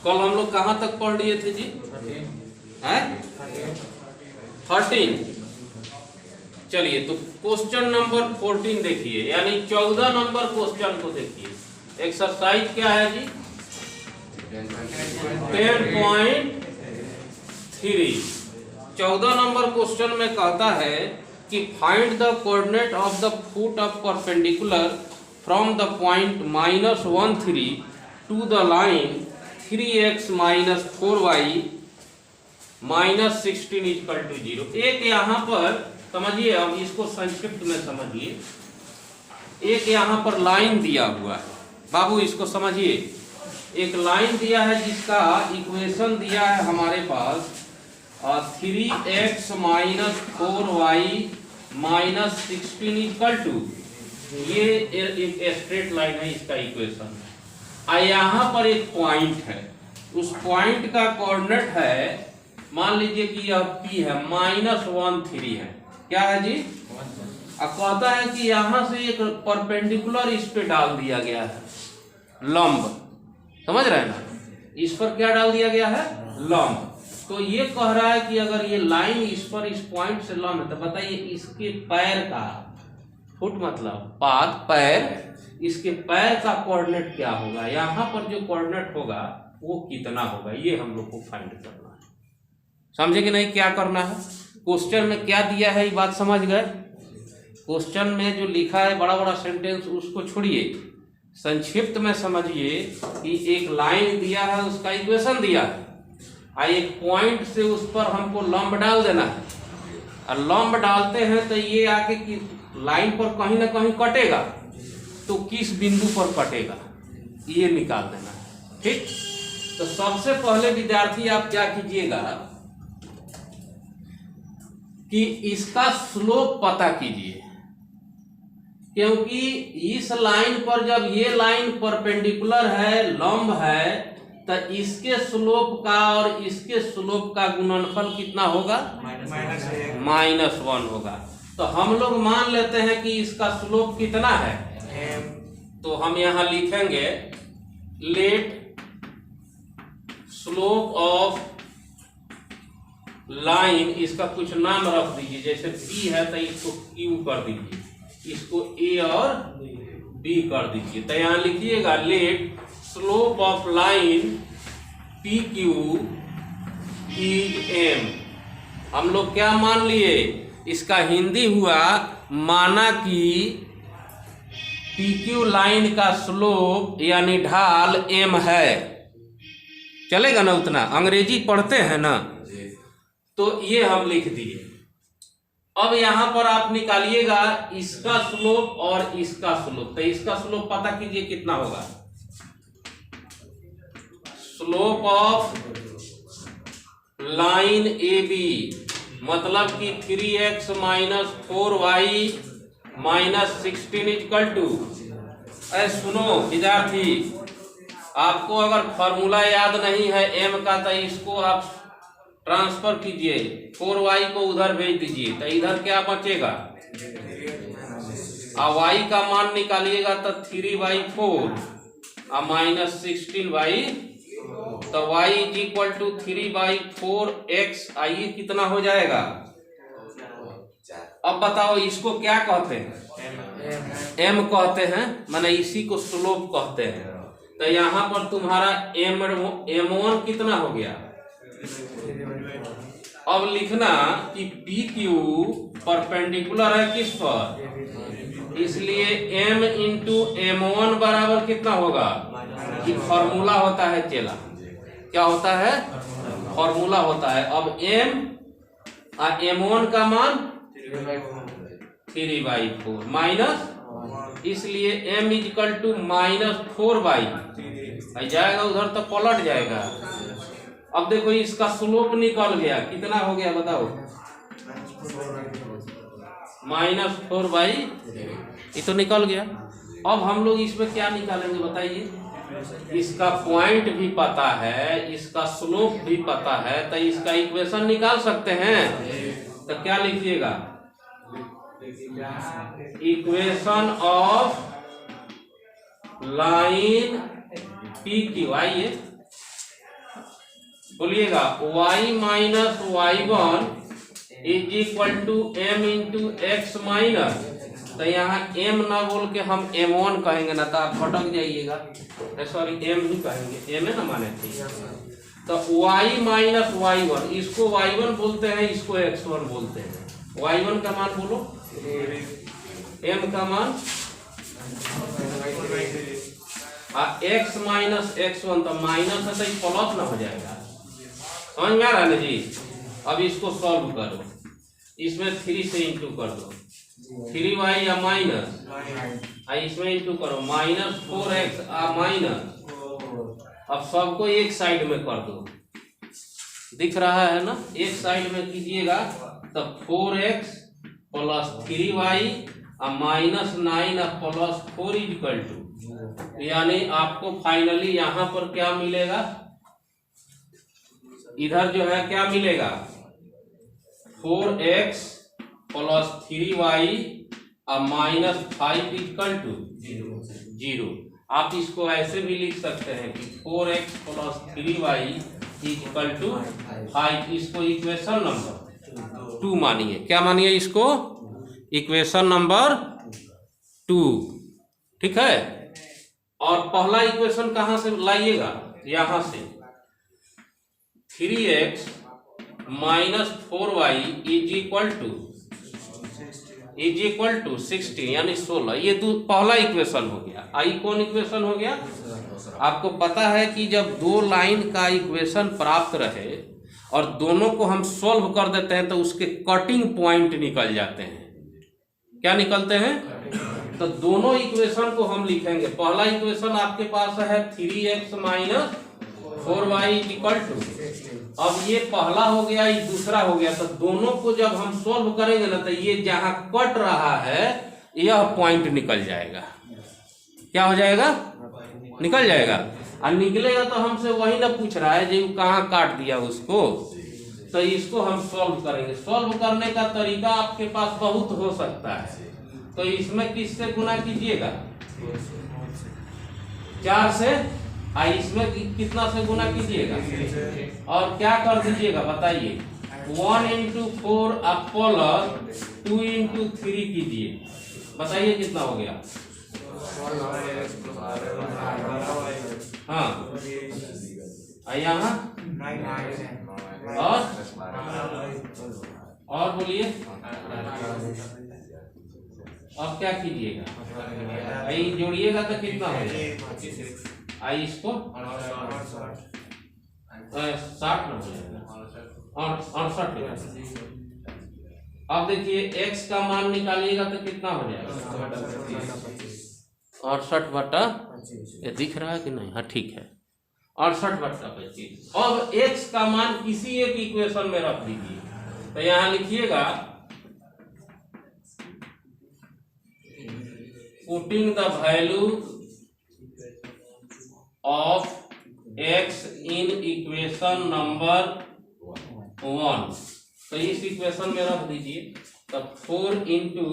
कल हम लोग कहाँ तक पढ़ लिए थे जी? हैं 13। चलिए तो क्वेश्चन नंबर 14 देखिए, यानी 14 नंबर क्वेश्चन को देखिए। एक्सरसाइज क्या है जी? 10.3। 14 नंबर क्वेश्चन में कहता है कि find the coordinate of the foot of perpendicular from the point -13 to the line 3x - 4y -16 = 0। एक यहाँ पर समझिए, अब इसको संक्षिप्त में समझिए। एक यहाँ पर लाइन दिया हुआ है बाबू, इसको समझिए। एक लाइन दिया है जिसका इक्वेशन दिया है हमारे पास 3x - 4y -16 = ये एक स्ट्रेट लाइन है, इसका इक्वेशन। यहाँ पर एक पॉइंट है, उस पॉइंट का कोऑर्डिनेट है, मान लीजिए कि यह P है, -13 है। क्या है जी? अब कहता है कि यहां से एक परपेंडिकुलर इस पे डाल दिया गया है, लंब। समझ रहे हैं ना? इस पर क्या डाल दिया गया है? लंब। तो ये कह रहा है कि अगर ये लाइन इस पर, इस पॉइंट से लंब है, तो बताइए इसके पैर का, फुट मतलब पाद, पैर, इसके पैर का कोऑर्डिनेट क्या होगा? यहाँ पर जो कोऑर्डिनेट होगा वो कितना होगा, ये हम लोग को फाइंड करना है। समझे कि नहीं? क्या करना है? क्वेश्चन में क्या दिया है ये बात समझ गए? क्वेश्चन में जो लिखा है बड़ा बड़ा सेंटेंस उसको छोड़िए, संक्षिप्त में समझिए कि एक लाइन दिया है, उसका इक्वेशन दिया है, एक पॉइंट से उस पर हमको लंब डाल देना है, और लंब डालते हैं तो ये आके लाइन पर कहीं ना कहीं कटेगा, तो किस बिंदु पर कटेगा ये निकाल देना है। ठीक, तो सबसे पहले विद्यार्थी आप क्या कीजिएगा कि इसका स्लोप पता कीजिए, क्योंकि इस लाइन पर जब ये लाइन परपेंडिकुलर है, लंब है, तो इसके स्लोप का और इसके स्लोप का गुणनफल कितना होगा? -1 होगा। तो हम लोग मान लेते हैं कि इसका स्लोप कितना है, तो हम यहां लिखेंगे लेट स्लोप ऑफ लाइन, इसका कुछ नाम रख दीजिए, जैसे P है तो इसको Q कर दीजिए, इसको A और B कर दीजिए। तो यहाँ लिखिएगा let slope of line PQ is M। हम लोग क्या मान लिए? इसका हिंदी हुआ, माना कि PQ लाइन का स्लोप यानी ढाल M है। चलेगा ना? उतना अंग्रेजी पढ़ते हैं ना, तो ये हम लिख दिए। अब यहां पर आप निकालिएगा इसका स्लोप और इसका स्लोप। तो इसका स्लोप पता कीजिए कितना होगा। स्लोप ऑफ लाइन AB मतलब कि 3x - 4y -16 = सुनो विद्यार्थी, आपको अगर फॉर्मूला याद नहीं है M का, तो इसको आप ट्रांसफर कीजिए, 4y को उधर भेज दीजिए, तो इधर क्या बचेगा? y का मान निकालिएगा तो 3/4 -16/, तो y = 3/4x। आइए कितना हो जाएगा? अब बताओ इसको क्या कहते हैं? M कहते हैं, माने इसी को स्लोप कहते हैं। तो यहाँ पर तुम्हारा M1 कितना हो गया? अब लिखना कि PQ परपेंडिकुलर है किस पर, इसलिए M × M1 बराबर कितना होगा? ये फॉर्मूला होता है चेला। क्या होता है? फॉर्मूला होता है। अब M और M1 का मान 3/4 माइनस, इसलिए M = -4/, जाएगा उधर तो पलट जाएगा। अब देखो इसका स्लोप निकल गया, कितना हो गया बताओ? -4/, ये तो निकल गया। अब हम लोग इसमें क्या निकालेंगे बताइए? इसका पॉइंट भी पता है, इसका स्लोप भी पता है, तो इसका इक्वेशन निकाल सकते हैं। तो क्या लिखिएगा? Equation of line PQ। आइए बोलिएगा y minus y1 is equal to m into x minus, तो यहाँ m ना बोल के हम m1 कहेंगे ना, तो आप भटक जाइएगा, सॉरी m ही कहेंगे, m है ना माने थे। तो y माइनस y1, इसको y1 बोलते हैं, इसको x1 बोलते हैं। y1 का मान बोलो, m का मान, x माइनस x1, तो माइनस है तो प्लस ना हो जाएगा, समझ में आ रहा है ना जी। अब इसको सॉल्व करो, इसमें 3 से इंटू कर दो, 3y या माइनस, इसमें इंटू करो माइनस 4x माइनस, अब सबको एक साइड में कर दो, दिख रहा है ना, एक साइड में कीजिएगा, तब 4x plus 3y minus 9 plus 4 equal to, यानी आपको फाइनली यहाँ पर क्या मिलेगा, इधर जो है क्या मिलेगा, 4x plus 3y minus 5 equal to 0। आप इसको ऐसे भी लिख सकते हैं कि 4x plus 3y equal to 5, इसको इक्वेशन नंबर 2 मानिए। क्या मानिए इसको, इक्वेशन नंबर 2, ठीक है। और पहला इक्वेशन कहाँ से लाइएगा, यहाँ से 3x minus 4y is equal to 16 यानी 16, ये पहला इक्वेशन हो गया। आई कौन इक्वेशन हो गया, आपको पता है कि जब दो लाइन का इक्वेशन प्राप्त रहे और दोनों को हम सॉल्व कर देते हैं तो उसके कटिंग पॉइंट निकल जाते हैं। क्या निकलते हैं, तो दोनों इक्वेशन को हम लिखेंगे। पहला इक्वेशन आपके पास है 3x minus 4y equal to, अब ये पहला हो गया, ये दूसरा हो गया, तो दोनों को जब हम सॉल्व करेंगे ना, तो ये जहां कट रहा है यह पॉइंट निकल जाएगा। क्या हो जाएगा, निकल जाएगा। और निकलेगा तो हमसे वही ना पूछ रहा है जो कहाँ काट दिया उसको, तो इसको हम सॉल्व करेंगे। सॉल्व करने का तरीका आपके पास बहुत हो सकता है, तो इसमें किससे गुना कीजिएगा, 4 से, इसमें कितना से गुना कीजिएगा, और क्या कर दीजिएगा बताइए, 1 इंटू 4 प्लस 2 इंटू 3 कीजिए, बताइए कितना हो गया। हाँ, यहाँ और बोलिए, अब क्या कीजिएगा, यही जोड़िएगा तो कितना हो जाएगा, आई इसको 60 में हो जाएगा, 68। अब देखिए x का मान निकालिएगा तो कितना हो जाएगा, 68 बटा, ये दिख रहा है कि नहीं, हाँ ठीक है, 68 बटा 25। अब x का मान किसी एक इक्वेशन में रख दीजिए, तो यहाँ लिखिएगा putting the value of x in equation number 1, तो इस इक्वेशन में रख दीजिए। तब 4 into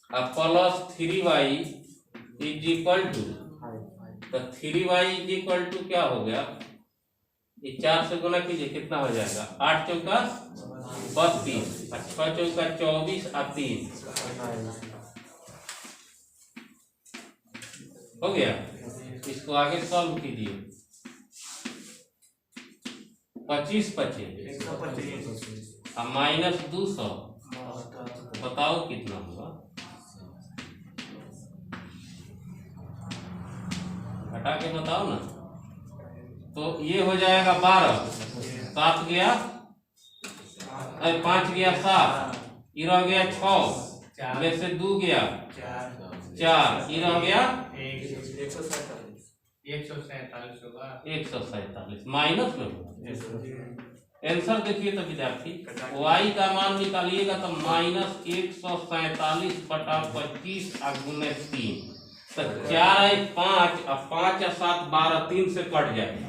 plus 3y is equal to, तो 3y इज इक्वल टू क्या हो गया, ये 4 से गुना कीजिए, कितना हो जाएगा, 8 चौका 32, 6 चौका 24 और 3 हो गया। इसको आगे सॉल्व कीजिए, 25 और माइनस 200, बताओ कितना होगा, हटा के बताओ ना, तो ये हो जाएगा 12, 7 गया, 5 गया 7, ये रह गया 6, में से 2 गया 4, ये रह गया 147 माइनस में। आंसर देखिए तो विद्यार्थी, y का मान निकालिएगा तो माइनस 147 बटा 25 गुने 3, तो 4 है 5 और 5 और 7 12, 3 से कट जाएगा,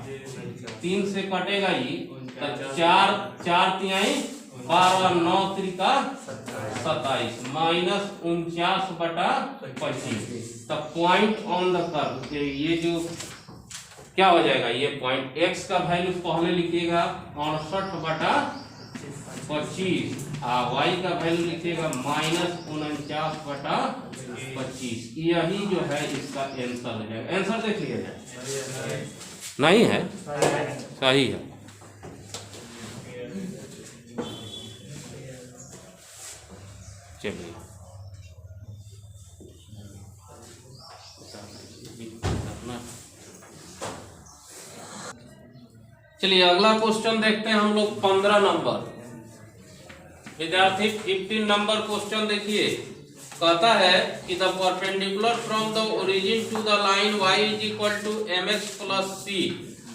3 से कटेगा ही, तो 4 तिहाई 12 9 त्रिका 27 माइनस 49 बटा 25। तो पॉइंट ऑन द कर्व, ये जो क्या हो जाएगा, ये पॉइंट x का वैल्यू पहले लिखिएगा 69/25 y का वैल्यू लिखिएगा -49/25। यही जो है इसका आंसर हो जाएगा। आंसर देख लीजिएगा, नहीं है, सही है। चलिए चलिए अगला क्वेश्चन देखते हैं हम लोग 15 नंबर। विद्यार्थी 15 नंबर क्वेश्चन देखिए, कहता है कि the perpendicular from the origin to the line y is equal to mx plus c।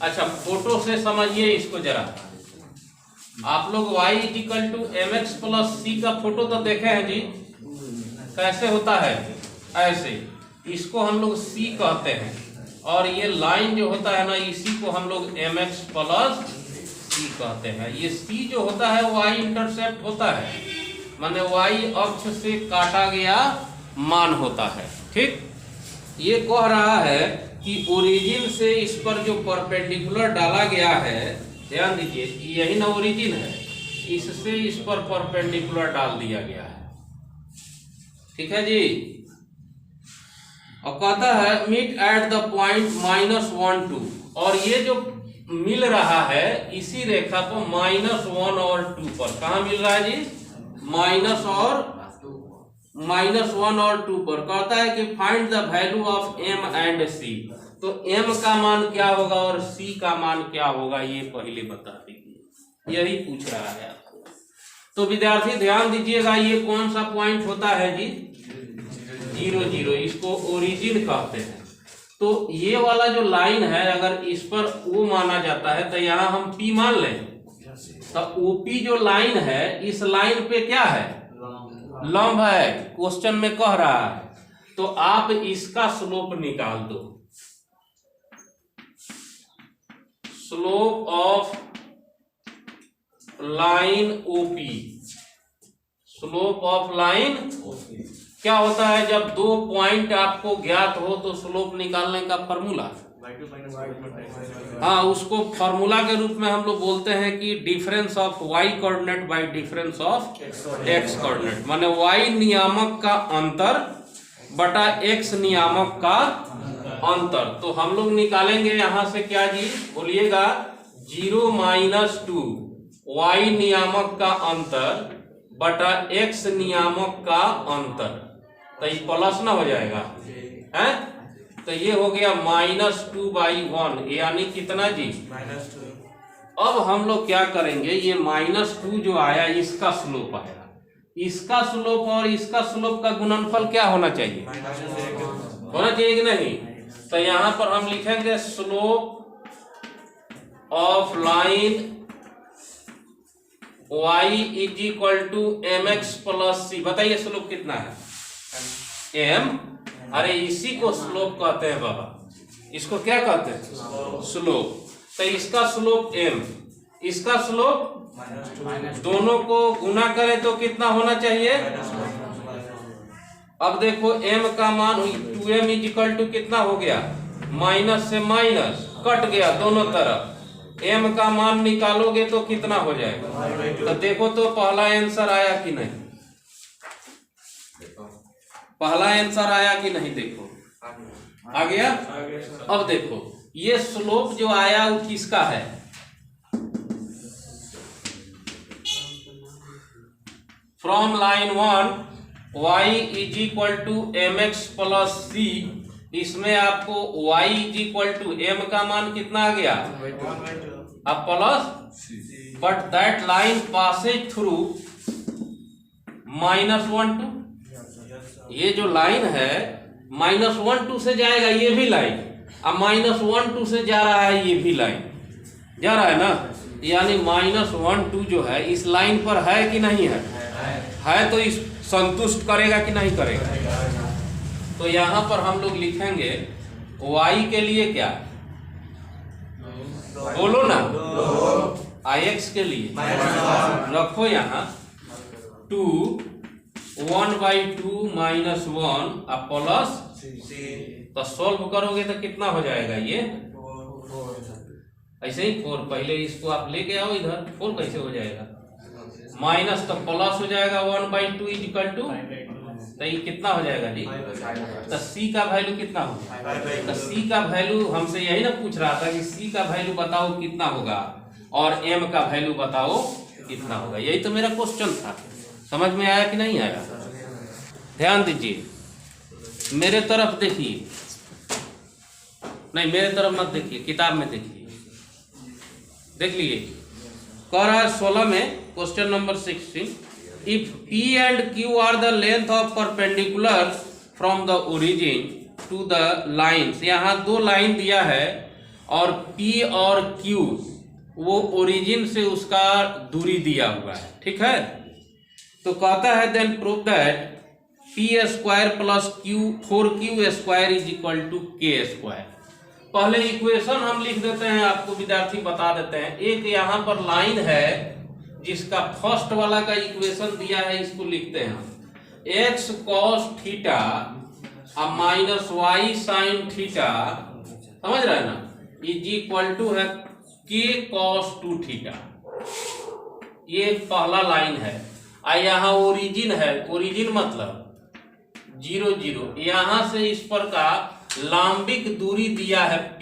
अच्छा फोटो से समझिए इसको जरा, आप लोग y is equal to mx plus c का फोटो तो देखे हैं जी, कैसे होता है, ऐसे, इसको हम लोग c कहते हैं, और ये लाइन जो होता है ना, इसी को हम लोग mx प्लस c कहते हैं। ये c जो होता है y इंटरसेप्ट होता है, माने y अक्ष से काटा गया मान होता है। ठीक, ये कह रहा है कि ओरिजिन से इस पर जो परपेंडिकुलर डाला गया है, ध्यान दीजिए यही ना ओरिजिन है, इससे इस पर परपेंडिकुलर डाल दिया गया है। ठीक है जी, और कहता है मीट एट द पॉइंट -1 2, और ये जो मिल रहा है इसी रेखा पर -1 और 2 पर, कहा मिल रहा है जी, -1 और 2 पर। कहता है कि find the value of m and c, तो m का मान क्या होगा और c का मान क्या होगा, ये पहले बता दीजिए, यही पूछ रहा है आपको। तो विद्यार्थी ध्यान दीजिएगा, ये कौन सा पॉइंट होता है जी, 0 0, इसको ओरिजिन कहते हैं। तो ये वाला जो लाइन है अगर इस पर O माना जाता है तो यहाँ हम P मान लें, तो OP जो लाइन है इस लाइन पे क्या है, लंब है, क्वेश्चन में कह रहा है। तो आप इसका स्लोप निकाल दो, slope of line OP, slope of line क्या होता है, जब दो पॉइंट आपको ज्ञात हो तो स्लोप निकालने का फॉर्मूला, हाँ, उसको फॉर्मूला के रूप में हम लोग बोलते हैं कि difference of y coordinate bye difference of x coordinate, माने y नियामक का अंतर बटा x नियामक का अंतर। तो हम लोग निकालेंगे यहां से क्या जी, बोलिएगा 0 - 2 y नियामक का अंतर बटा x नियामक का अंतर, तो ये प्लस ना हो जाएगा है, तो ये हो गया -2/1, यानी कितना जी, -2। अब हम लोग क्या करेंगे, ये -2 जो आया इसका स्लोप आया, इसका स्लोप और इसका स्लोप का गुणनफल क्या होना चाहिए, होना चाहिए कि नहीं। तो यहां पर हम लिखेंगे slope of line y is equal to mx plus c। बताइए स्लोप कितना है, m, अरे इसी को स्लोप कहते हैं बाबा, इसको क्या कहते हैं, स्लोप। तो इसका स्लोप m, इसका स्लोप, दोनों को गुना करें तो कितना होना चाहिए। अब देखो m का मान 2m इज इक्वल टू कितना हो गया, माइनस से माइनस कट गया दोनों तरफ, m का मान निकालोगे तो कितना हो जाएगा। तो देखो तो पहला आंसर आया कि नहीं, पहला आंसर आया कि नहीं, देखो आ गया। अब देखो ये स्लोप जो आया वो किसका है, from line 1 y is equal to mx plus c, इसमें आपको y is equal to m का मान कितना आ गया, अब plus, but that line passes through -1 2, ये जो लाइन है -1 2 से जाएगा, ये भी लाइन, अब -1 2 से जा रहा है, ये भी लाइन जा रहा है ना, यानी -1 2 जो है इस लाइन पर है कि नहीं है, है, तो इस संतुष्ट करेगा कि नहीं करेगा। तो यहाँ पर हम लोग लिखेंगे y के लिए क्या, बोलो ना, ix के लिए रखो यहाँ 2 1/2 -1 अब प्लस, तो सॉल्व करोगे तो कितना हो जाएगा, ये ऐसे ही 4, पहले इसको आप लेके आओ इधर, 4 कैसे हो जाएगा, माइनस तो प्लस हो जाएगा 1/2 इज इक्वल टू, तो ये कितना हो जाएगा जी, तो सी का वैल्यू कितना होगा, तो सी का वैल्यू हमसे यही ना पूछ रहा था कि सी का वैल्यू बताओ कितना होगा और एम का वैल्यू बताओ कितना होगा, यही तो मेरा क्वेश्चन था। समझ में आया कि नहीं आया? ध्यान दीजिए, मेरे तरफ देखिए, नहीं मेरे तरफ मत देखिए, किताब में देखिए, देख लीजिए। कह रहा है 16 में question number 16, if P and Q are the length of perpendicular from the origin to the lines, यहाँ 2 लाइन दिया है और P और Q वो ओरिजिन से उसका दूरी दिया हुआ है, ठीक है। तो कहता है then prove that P² plus 4Q² is equal to K²। पहले इक्वेशन हम लिख देते हैं, आपको विद्यार्थी बता देते हैं। एक यहाँ पर लाइन है जिसका फर्स्ट वाला का इक्वेशन दिया है, इसको लिखते हैं x cos theta minus y sin theta, समझ रहे हैं ना, इज इक्वल टू है k cos 2 थीटा। ये पहला लाइन है। यहाँ ओरिजिन है, ओरिजिन मतलब 0 0, यहाँ से इस पर का लांबिक दूरी दिया है P,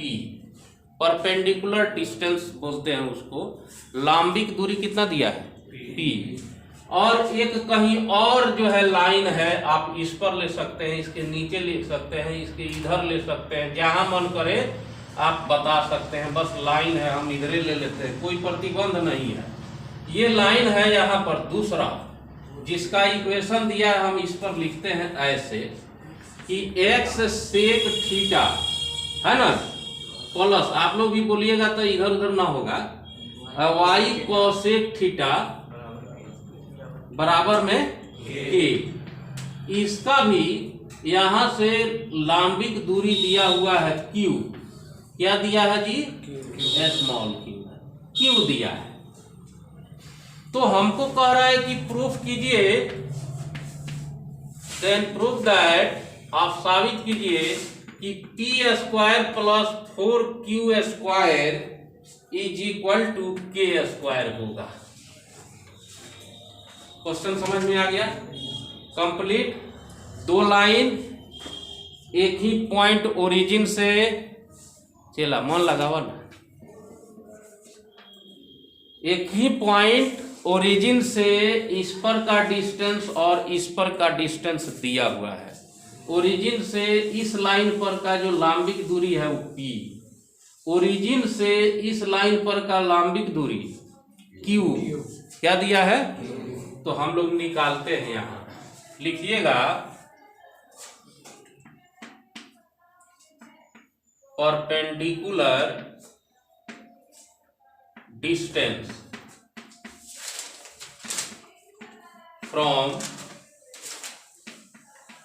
परपेंडिकुलर डिस्टेंस बोलते हैं उसको। लांबिक दूरी कितना दिया है P, और एक कहीं और जो है लाइन है, आप इस पर ले सकते हैं, इसके नीचे लिख सकते हैं, इसके इधर ले सकते हैं, जहां मन करे आप बता सकते हैं। बस लाइन है, हम इधर ले लेते हैं, कोई प्रतिबंध नहीं है। ये लाइन है यहाँ पर दूसरा, जिसका इक्वेशन दिया है, हम इस पर लिखते हैं ऐसे कि x sec थीटा है ना, प्लस आप लोग भी बोलिएगा तो इधर उधर ना होगा, y cosec थीटा बराबर में k। इसका भी यहां से लांबिक दूरी दिया हुआ है q, क्या दिया है जी, स्मॉल q दिया है। तो हमको कह रहा है कि प्रूफ कीजिए, देन प्रूफ दैट, आप साबित कीजिए कि P² plus 4Q² is equal to K² होगा। क्वेश्चन समझ में आ गया? कंप्लीट। 2 लाइन एक ही पॉइंट ओरिजिन से, चला मन लगावा ना, एक ही पॉइंट ओरिजिन से इस पर का डिस्टेंस और इस पर का डिस्टेंस दिया हुआ है। ओरिजिन से इस लाइन पर का जो लांबिक दूरी है वो P, ओरिजिन से इस लाइन पर का लांबिक दूरी Q, क्या दिया है, तो हम लोग निकालते हैं। यहां लिखिएगा परपेंडिकुलर डिस्टेंस फ्रॉम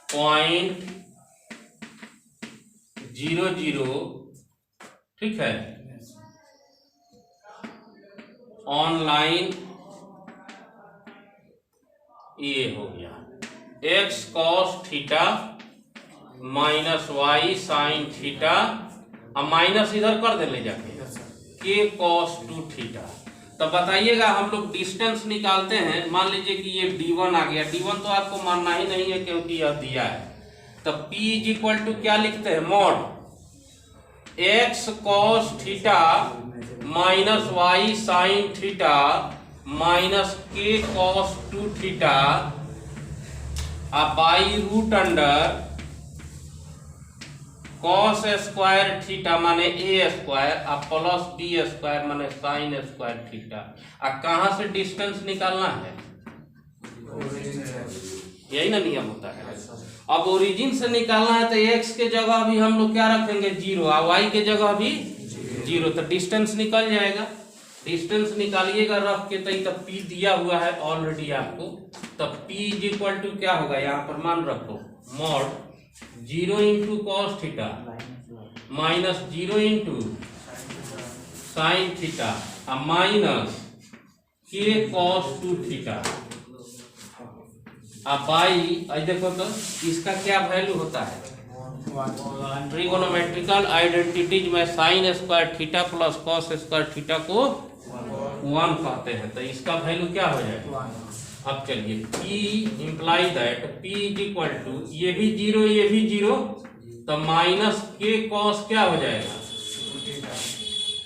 पॉइंट 0 0, ठीक है, ऑनलाइन ये हो गया x cos theta minus y sin theta, अब माइनस इधर कर दे ले जाके k cos 2 थीटा। तो बताइएगा, हम लोग डिस्टेंस निकालते हैं। मान लीजिए कि ये d1 आ गया, d1 तो आपको मानना ही नहीं है क्योंकि यह दिया है। तो p इज इक्वल टू क्या लिखते हैं, mod x cos theta minus y sin theta minus k cos 2 theta by root under cos square theta माने a square plus b square माने sin स्क्वायर थीटा। कहाँ से डिस्टेंस निकालना है, यही ना नियम होता है। अब ओरिजिन से निकालना है तो x के जगह भी हम लोग क्या रखेंगे, 0, और y के जगह भी 0, तो डिस्टेंस निकल जाएगा। डिस्टेंस निकालिएगा रख के, तो P दिया हुआ है ऑलरेडी आपको। तब P इज इक्वल टू क्या होगा, यहाँ पर मान रखो, mod 0 into cos theta minus 0 into sine theta minus k cos 2 theta. अब बाई देखो तो इसका क्या वैल्यू होता है, ट्रिगोनोमेट्रिकल आइडेंटिटीज में sign square theta plus cos square theta को 1 कहते हैं, तो इसका वैल्यू क्या हो जाएगा। अब चलिए P imply that P is equal to ये भी 0 ये भी 0, तो माइनस के कॉस क्या हो जाएगा,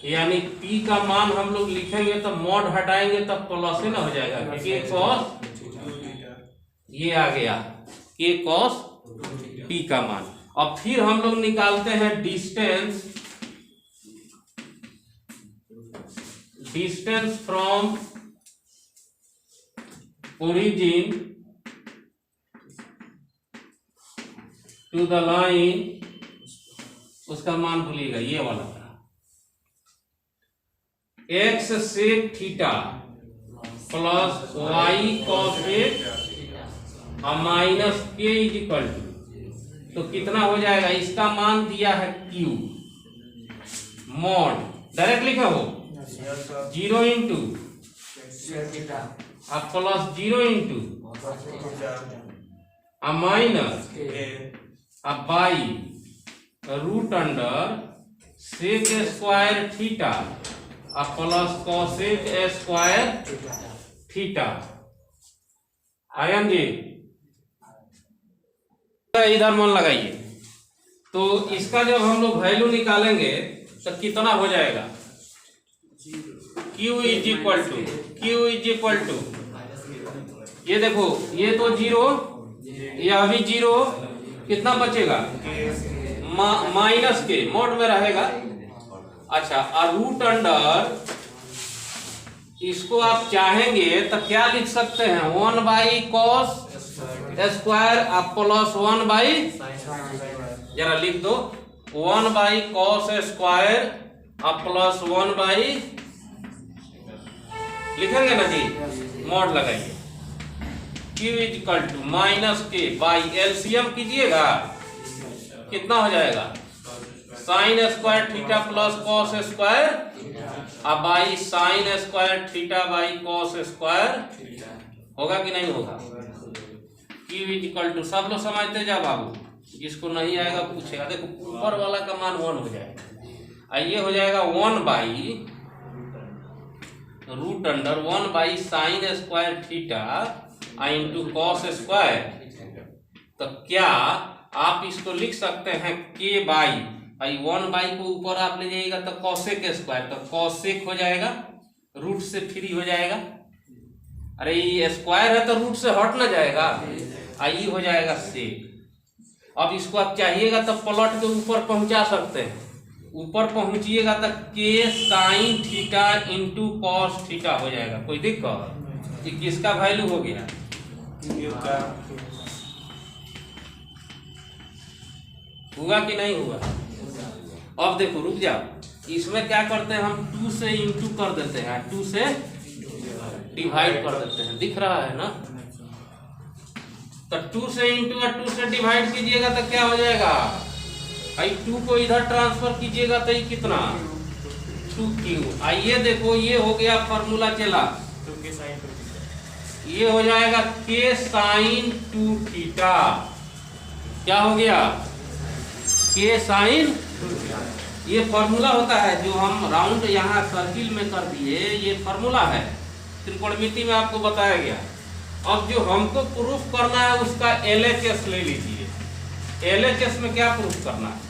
यानी P का मान हम लोग लिखेंगे तो मॉड हटाएंगे तब प्लस ही ना हो जाएगा, के कॉस ये आ गया के कॉस P का मान। अब फिर हम लोग निकालते हैं distance from origin to the line, उसका मान भूलिएगा ये वाला x sec theta plus y cosec minus k is equal to, तो कितना हो जाएगा, इसका मान दिया है q, मॉड डायरेक्ट लिखा हो 0 इंटू अब प्लस 0 इंटू माइनस अब by root under sec square theta अब प्लस कॉसेक स्क्वायर थीटा। आयन जी इधर मन लगाइए, तो इसका जब हम लोग वैल्यू निकालेंगे तो कितना हो जाएगा, Q इज इक्वल टू ये देखो ये तो 0 यह भी 0, कितना बचेगा माइनस के मोड में रहेगा। अच्छा और रूट अंडर इसको आप चाहेंगे तो क्या लिख सकते हैं 1 बाई कॉस स्क्वायर आप प्लस 1 बाई, जरा लिख दो 1 बाई कॉस स्क्वायर आप प्लस 1 बाई, लिखेंगे ना जी, मॉड लगाइए Q is equal to minus के बाई एलसीएम कीजिएगा कितना हो जाएगा sine square theta plus cos square अब by sine square theta by cos square, होगा कि नहीं होगा। Q इज इक्वल टू सब लोग समझते जा बाबू, जिसको नहीं आएगा पूछेगा, देखो ऊपर वाला का मान 1 हो जाएगा, ये हो जाएगा 1 by root under 1 by sine square theta into cos square. तो क्या आप इसको लिख सकते हैं के बाई 1 बाई को ऊपर आप ले जाइएगा तो कॉसेक स्क्वायर, तो कॉसेक हो जाएगा रूट से फ्री हो जाएगा, अरे ये स्क्वायर है तो रूट से हट ना जाएगा, आई हो जाएगा सेक। अब इसको आप चाहिएगा तो प्लॉट के ऊपर पहुंचा सकते हैं, ऊपर पहुंचिएगा तो के sine theta into cos theta हो जाएगा, कोई दिक्कत, कि किसका वैल्यू हो गया हुआ कि नहीं हुआ। अब देखो रुक जाओ, इसमें क्या करते हैं हम 2 से इंटू कर देते हैं, 2 से डिवाइड कर देते हैं, दिख रहा है ना, तो 2 से इंटू और 2 से डिवाइड कीजिएगा तो क्या हो जाएगा, आई 2 को इधर ट्रांसफर कीजिएगा तो ये कितना 2q। आइए देखो ये हो गया फॉर्मूला चला, ये हो जाएगा के साइन 2 थीटा, क्या हो गया के साइन, ये फॉर्मूला होता है जो हम राउंड यहाँ सर्किल में कर दिए, ये फॉर्मूला है त्रिकोणमिति में आपको बताया गया। अब जो हमको प्रूफ करना है उसका LHS ले लीजिए, LHS में क्या प्रूफ करना है,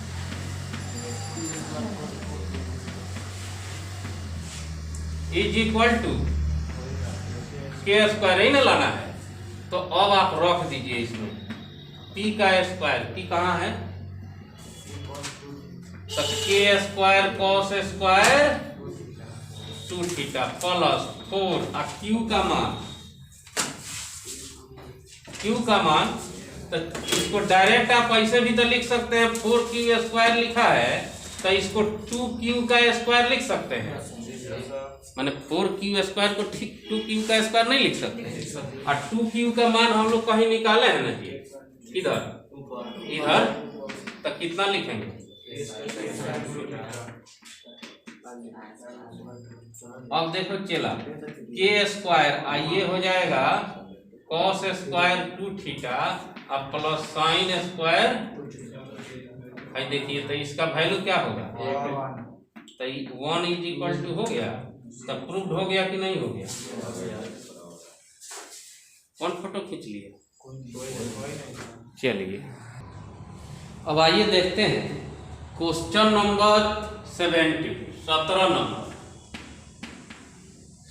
इज इक्वल टू के स्क्वायर ही ना लाना है, तो अब आप रख दीजिए इसमें P का स्क्वायर, P कहाँ है, तो के square cos square 2 theta plus 4 और Q का मान, तो इसको डायरेक्ट आप ऐसे भी तो लिख सकते हैं, 4Q स्क्वायर लिखा है तो इसको 2Q का स्क्वायर लिख सकते हैं, माने 4Q स्क्वायर को ठीक 2Q का स्क्वायर नहीं लिख सकते, और 2Q का मान हम लोग कहीं निकाले हैं ना जी, इधर तो कितना लिखेंगे, अब देखो चला के स्क्वायर आइए हो जाएगा कॉस स्क्वायर 2 थीटा अब प्लस साइन स्क्वायर भाई देखिए, तो इसका वैल्यू क्या होगा? तो 1 इज इक्वल टू हो गया, तब प्रूव्ड हो गया कि नहीं हो गया? कौन फोटो खींच लिया? चलिए अब आइए देखते हैं क्वेश्चन नंबर 17 नंबर।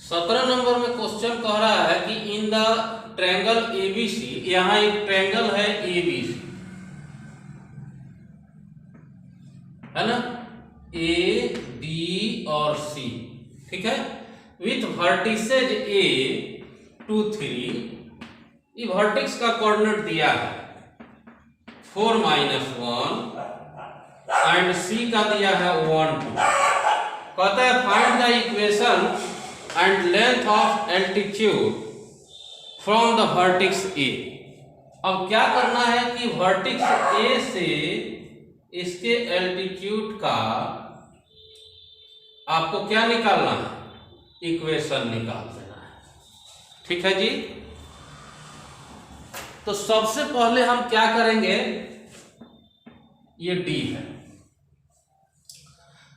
17 नंबर में क्वेश्चन कह रहा है कि इन द ट्रायंगल ABC, यहाँ एक ट्रायंगल है ABC, है ना, A, B और C, ठीक है, विथ वर्टिसेज A 2, 3, ये वर्टेक्स का कोऑर्डिनेट दिया है 4, -1 एंड C का दिया है 1, 2। कहता है find the equation and length of altitude from the vertex A। अब क्या करना है कि वर्टेक्स A से इसके एल्टीट्यूड का आपको क्या निकालना है? इक्वेशन निकाल देना है, ठीक है जी। तो सबसे पहले हम क्या करेंगे, ये D है,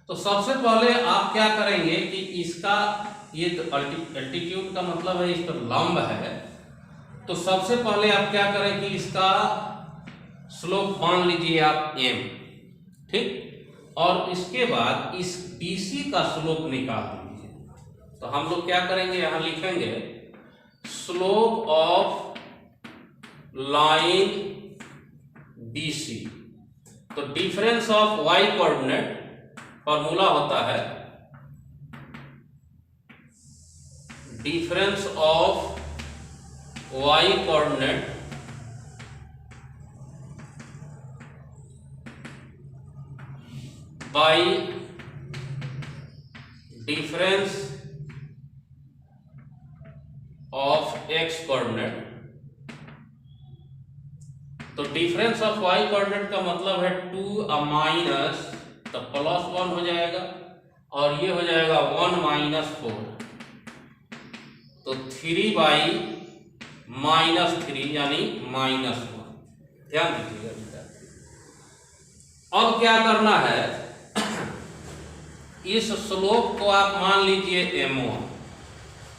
तो सबसे पहले आप क्या करेंगे कि इसका ये तो अल्टीट्यूड का मतलब है इस पर लंब है, तो सबसे पहले आप क्या करें कि इसका स्लोप मान लीजिए आप m, ठीक, और इसके बाद इस BC का स्लोप निकाल दीजिए। तो हम लोग क्या करेंगे, यहां लिखेंगे स्लोप ऑफ लाइन BC। तो difference of y coordinate formula होता है difference of y coordinate bye difference of x coordinate. तो डिफरेंस ऑफ y कोऑर्डिनेट का मतलब है 2 माइनस, तो +1 हो जाएगा, और ये हो जाएगा 1 - 4, तो 3/-3 यानी -1। ध्यान दीजिएगा बेटा। अब क्या करना है, इस स्लोप को आप मान लीजिए m1,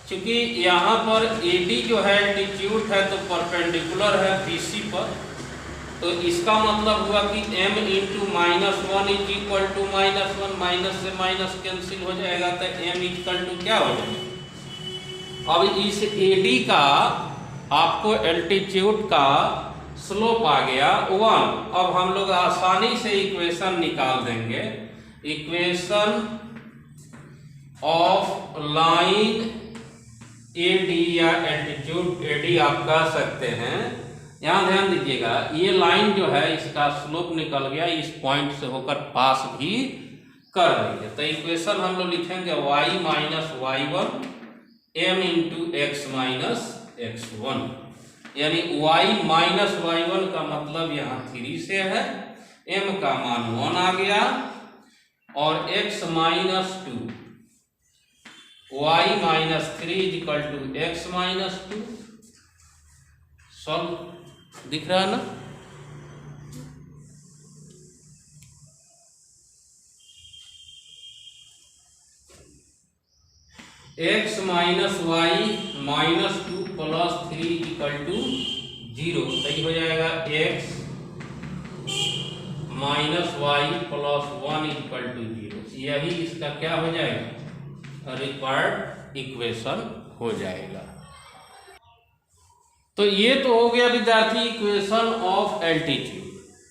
क्योंकि यहाँ पर AD जो है एल्टीट्यूड है तो परपेंडिकुलर है BC पर, तो इसका मतलब हुआ कि m × -1 = -1, माइनस से माइनस कैंसिल हो जाएगा, तो m = क्या हो जाएगा? अब इस AD का आपको एल्टीट्यूड का स्लोप आ गया 1। अब हम लोग आसानी से इक्वेशन निकाल देंगे, इक्वेशन ऑफ लाइन AD या एल्टीट्यूड AD आप कह सकते हैं। यहाँ ध्यान दीजिएगा, ये लाइन जो है इसका स्लोप निकल गया, इस पॉइंट से होकर पास भी कर रही है। तो इक्वेशन हम लोग लिखेंगे y - y1 m × x - x1, यानी y - y1 का मतलब यहाँ 3 से है, m का मान 1 आ गया, और x - 2 y - 3 = x - 2। सॉल्व दिख रहा है ना? x - y - 2 + 3 = 0, सही हो जाएगा। x - y + 1 = 0, यही इसका क्या हो जाएगा? रिक्वायर्ड इक्वेशन हो जाएगा। तो ये तो हो गया विद्यार्थी इक्वेशन ऑफ एल्टीट्यूड।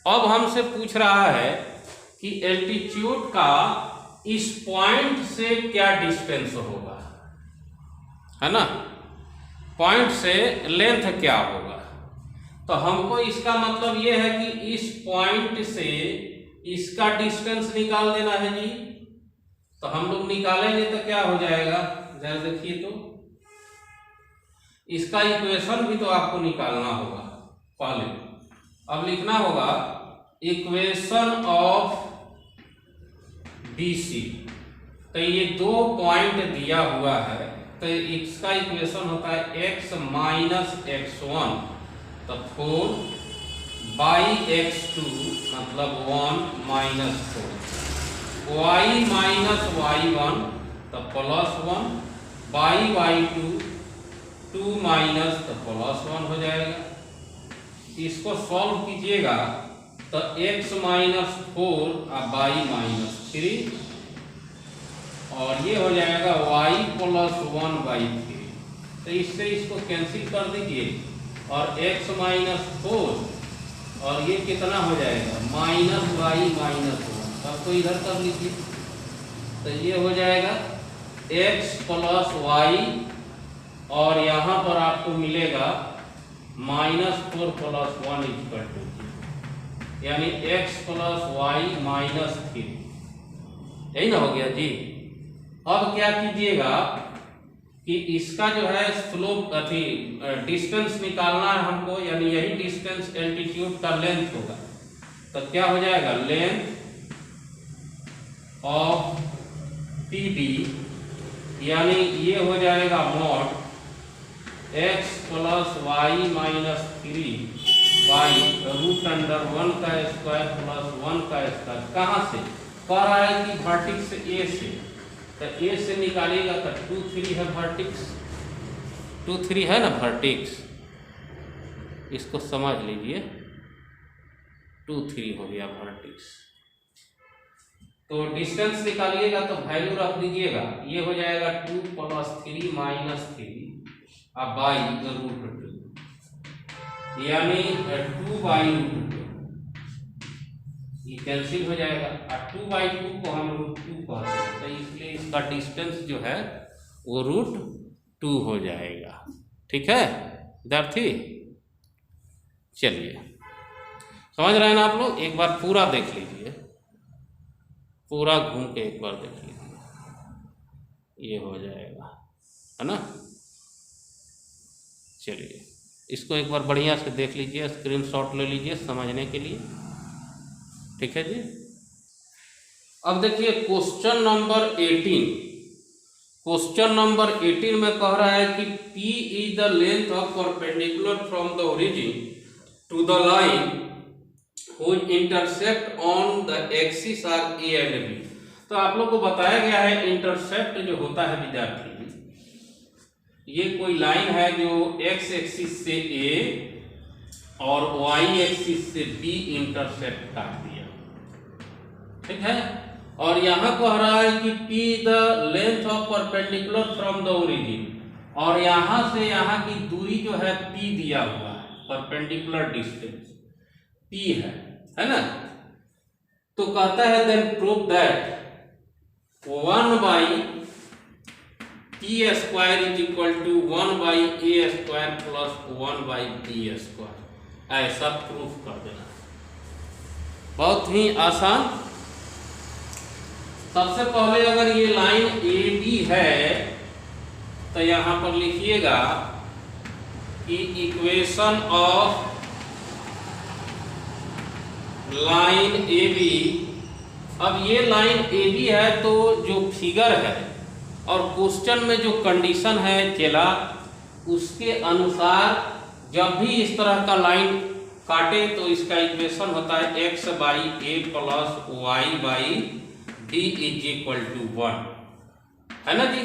अब हमसे पूछ रहा है कि एल्टीट्यूड का इस पॉइंट से क्या डिस्टेंस होगा, है ना, पॉइंट से लेंथ क्या होगा। तो हमको इसका मतलब ये है कि इस पॉइंट से इसका डिस्टेंस निकाल देना है जी। तो हम लोग निकालेंगे तो क्या हो जाएगा, जरा देखिए, तो इसका इक्वेशन भी तो आपको निकालना होगा पहले। अब लिखना होगा इक्वेशन ऑफ BC। तो ये 2 पॉइंट दिया हुआ है, तो इसका इक्वेशन होता है x - x1, तो 4 बाई x2 मतलब 1 माइनस 4, y माइनस y1 तो प्लस 1, बाई y2 2 माइनस तो प्लस 1 हो जाएगा। इसको सॉल्व कीजिएगा तो x माइनस 4 और y माइनस 3 और ये हो जाएगा y प्लस 1/3। तो इससे इसको कैंसिल कर दीजिए और x माइनस 4 और ये कितना हो जाएगा माइनस y माइनस 1, सबको इधर कर लीजिए तो ये हो जाएगा x प्लस y और यहाँ पर आपको मिलेगा -4 + 1 = 0, यानी x प्लस वाई माइनस 3। यही ना हो गया जी। अब क्या कीजिएगा कि इसका जो है स्लोप डिस्टेंस निकालना है हमको, यानी यही डिस्टेंस एल्टीट्यूड का लेंथ होगा। तो क्या हो जाएगा लेंथ ऑफ PD, यानी ये हो जाएगा mod x plus y minus 3 by √1 का स्क्वायर प्लस 1 का स्क्वायर। कहाँ से कह रहा है कि वर्टेक्स A से, तो A से निकालिएगा तो 2 3 है वर्टेक्स, 2 3 है ना वर्टेक्स, इसको समझ लीजिए 2 3 हो गया वर्टेक्स। तो डिस्टेंस निकालिएगा तो वैल्यू रख दीजिएगा, ये हो जाएगा 2 + 3 - 3 अब बाई √2, यानी 2/2, ये कैंसिल हो जाएगा और 2/2 को हम √2 कहते हैं, तो इसलिए इसका डिस्टेंस जो है वो √2 हो जाएगा। ठीक है विद्यार्थी, चलिए समझ रहे हैं ना आप लोग। एक बार पूरा देख लीजिए, पूरा घूम के एक बार देख लीजिए, ये हो जाएगा है ना। चलिए इसको एक बार बढ़िया से देख लीजिए, स्क्रीनशॉट ले लीजिए समझने के लिए। ठीक है जी। अब देखिए क्वेश्चन नंबर 18। क्वेश्चन नंबर 18 में कह रहा है कि P is the length of perpendicular from the origin to the line which intersect on the axis are A and B। तो आप लोग को बताया गया है इंटरसेप्ट जो होता है विद्यार्थी, ये कोई लाइन है जो x एक्सिस से A और y एक्सिस से B इंटरसेक्ट काट दिया, ठीक है। और यहाँ कह रहा है कि P the length of perpendicular from the origin, और यहाँ से यहाँ की दूरी जो है P दिया हुआ है, परपेंडिकुलर डिस्टेंस P है ना। तो कहता है then prove that 1/P² = 1/A² + 1/B², ऐसा प्रूफ कर देना। बहुत ही आसान। सबसे पहले अगर ये लाइन AB है तो यहां पर लिखिएगा कि इक्वेशन ऑफ लाइन AB। अब ये लाइन AB है तो जो फिगर है और क्वेश्चन में जो कंडीशन है चला, उसके अनुसार जब भी इस तरह का लाइन काटे तो इसका इक्वेशन होता है x/A + y/D = 1, है ना जी।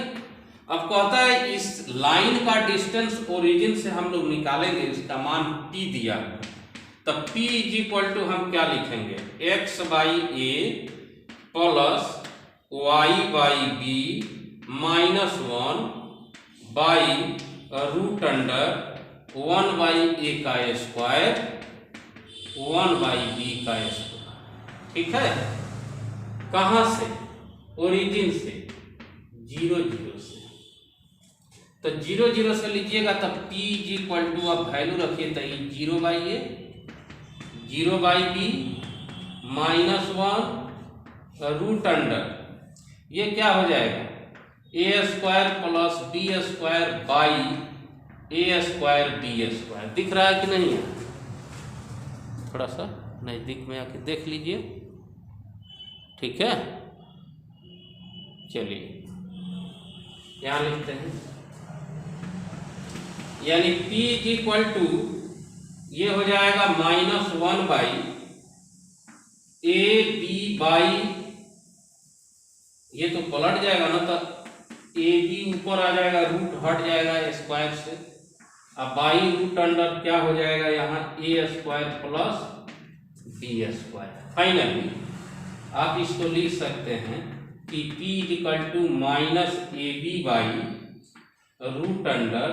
अब कहता है इस लाइन का डिस्टेंस ओरिजिन से हम लोग निकालेंगे, इसका मान P दिया है, तब P = हम क्या लिखेंगे x/A + y/B -1 √1/A² 1/B²। ठीक है। कहाँ से? ओरिजिन से, 0 0 से। तो 0 0 से लीजिएगा तब P = आप वैल्यू रखिए तो ये 0/A 0/B -1 ये क्या हो जाएगा A² + B² A²B²। दिख रहा है कि नहीं है? थोड़ा सा नजदीक में आके देख लीजिए। ठीक है, चलिए यहाँ लिखते हैं, यानी P = ये हो जाएगा -1 बाई ए बी बाई, ये तो पलट जाएगा ना, तो ए बी ऊपर आ जाएगा, रूट हट जाएगा स्क्वायर से। अब बाई रूट अंडर क्या हो जाएगा यहाँ, A square plus B square. Finally आप इसको लिख सकते हैं कि P equal to -AB by root under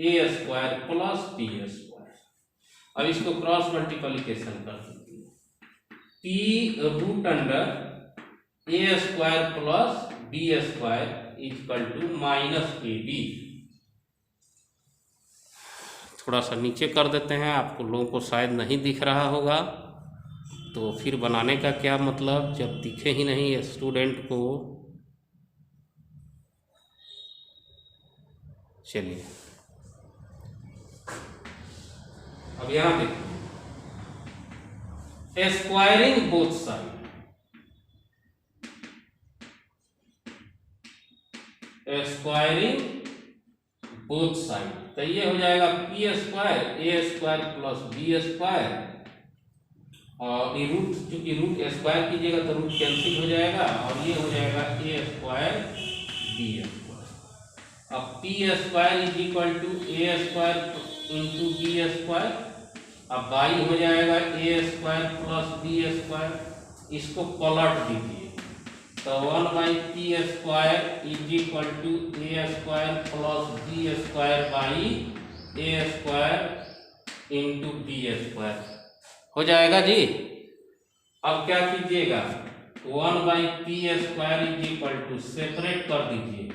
A square plus B square. अब इसको क्रॉस मल्टीप्लिकेशन कर सकते हैं, P root under A square plus B square equal to -AB। थोड़ा सा नीचे कर देते हैं, आपको लोगों को शायद नहीं दिख रहा होगा, तो फिर बनाने का क्या मतलब जब दिखे ही नहीं स्टूडेंट को। चलिए अब यहां देखिए, squaring both side, squaring both side, तो ये हो जाएगा P square a square plus B square, और ये रूट, चूंकि रूट स्क्वायर कीजिएगा तो रूट कैंसिल हो जाएगा, और ये हो जाएगा ए स्क्वायर बी स्क्वायर। अब p square is equal to a square into b square, अब बाई हो जाएगा a square plus B square. इसको पलट दीजिए, तो 1 बाई p square is equal to a square plus B square by a square into b square हो जाएगा जी। अब क्या कीजिएगा, 1 बाई p square is equal to, separate कर दीजिए,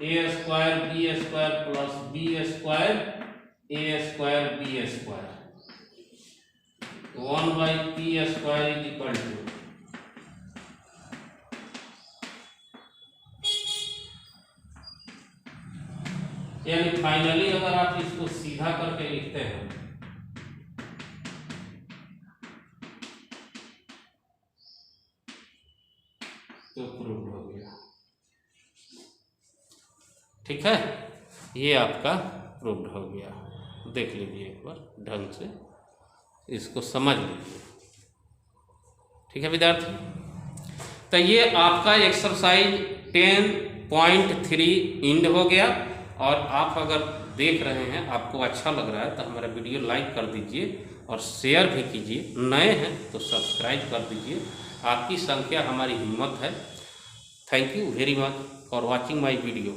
a square b square plus B square a square b square, 1 बाई p square is equal to यानी फाइनली अगर आप इसको सीधा करके लिखते हैं तो प्रूव हो गया। ठीक है, ये आपका प्रूव्ड हो गया। देख लीजिए एक बार ढंग से, इसको समझ लीजिए। ठीक है विद्यार्थी, तो ये आपका एक्सरसाइज 10.3 इंड हो गया। और आप अगर देख रहे हैं, आपको अच्छा लग रहा है, तो हमारा वीडियो लाइक कर दीजिए और शेयर भी कीजिए। नए हैं तो सब्सक्राइब कर दीजिए, आपकी संख्या हमारी हिम्मत है। Thank you very much for watching my video.